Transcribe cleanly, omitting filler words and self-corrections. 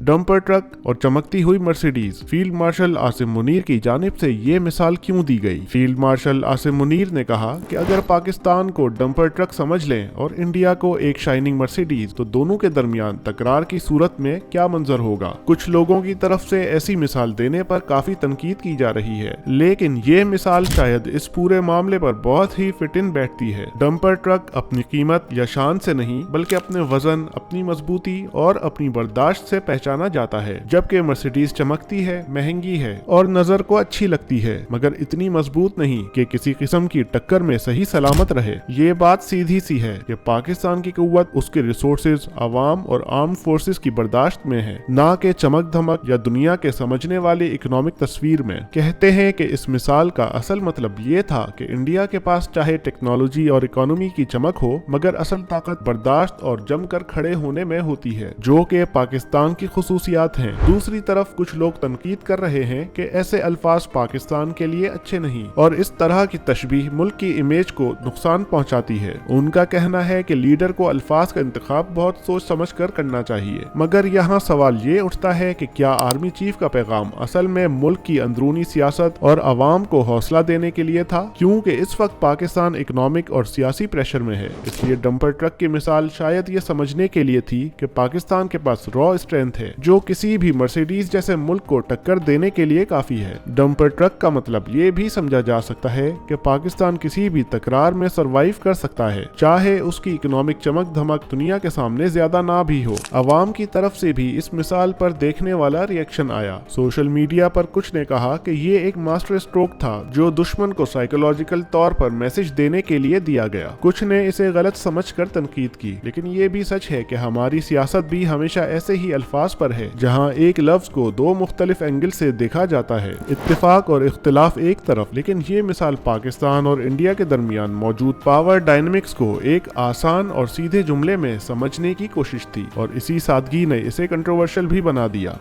Dumper truck और चमकती हुई Mercedes. Field marshal Asim Munir की जानिब से ये मिसाल क्यों दी गई? फील्ड मार्शल आसिम मुनीर ने कहा कि अगर पाकिस्तान को डंपर ट्रक समझ लें और इंडिया को एक शाइनिंग मर्सिडीज, तो दोनों के दरमियान तकरार की सूरत में क्या मंजर होगा। कुछ लोगों की तरफ से ऐसी मिसाल देने पर काफी तनकीद की जा रही है, लेकिन ये मिसाल शायद इस पूरे मामले पर बहुत ही फिट इन बैठती है। डंपर ट्रक अपनी कीमत या शान से नहीं, बल्कि अपने वजन, अपनी मजबूती और अपनी बर्दाश्त से पहचाना जाता है, जबकि मर्सिडीज चमकती है, महंगी है और नजर को अच्छी लगती है, मगर इतनी मजबूत नहीं कि किसी किस्म की टक्कर में सही सलामत रहे। ये बात सीधी सी है कि पाकिस्तान की कुव्वत उसके रिसोर्सेज, आवाम और आर्म फोर्सेस की बर्दाश्त में है, ना कि चमक धमक या दुनिया के समझने वाली इकोनॉमिक तस्वीर में। कहते हैं कि इस मिसाल का असल मतलब ये था कि इंडिया के पास चाहे टेक्नोलॉजी और इकोनॉमी की चमक हो, मगर असल ताकत बर्दाश्त और जमकर खड़े होने में होती है, जो कि पाकिस्तान की खुसूसियात हैं। दूसरी तरफ कुछ लोग तनकीद कर रहे हैं कि ऐसे अल्फाज पाकिस्तान के लिए अच्छे नहीं और इस तरह की तशबीह मुल्क की इमेज को नुकसान पहुंचाती है। उनका कहना है कि लीडर को अल्फाज का इंतखाब बहुत सोच समझ कर करना चाहिए, मगर यहाँ सवाल ये उठता है कि क्या आर्मी चीफ का पैगाम असल में मुल्क की अंदरूनी सियासत और आवाम को हौसला देने के लिए था? क्योंकि इस वक्त पाकिस्तान इकोनॉमिक और सियासी प्रेशर में है, इसलिए डंपर ट्रक की मिसाल शायद ये समझने के लिए थी कि पाकिस्तान के पास रॉ स्ट्रेंथ है जो किसी भी मर्सिडीज जैसे मुल्क को टक्कर देने के लिए काफी है। डंपर ट्रक का मतलब ये भी समझा जा सकता है कि पाकिस्तान किसी भी तकरार में सरवाइव कर सकता है, चाहे उसकी इकोनॉमिक चमक धमक दुनिया के सामने ज्यादा ना भी हो। अवाम की तरफ से भी इस मिसाल पर देखने वाला रिएक्शन आया। सोशल मीडिया पर कुछ ने कहा कि ये एक मास्टर स्ट्रोक था जो दुश्मन को साइकोलॉजिकल तौर पर मैसेज देने के लिए दिया गया। कुछ ने इसे गलत समझकर तनकीद की, लेकिन ये भी सच है कि हमारी सियासत भी हमेशा ऐसे ही अल्फाज पर है, जहां एक लफ्ज को दो मुख्तलिफ एंगल से देखा जाता है, इत्तेफाक और इख्तिलाफ एक तरफ। लेकिन ये मिसाल पाकिस्तान और इंडिया के दरमियान मौजूद पावर डायनेमिक्स को एक आसान और सीधे जुमले में समझने की कोशिश थी, और इसी सादगी ने इसे कंट्रोवर्शियल भी बना दिया।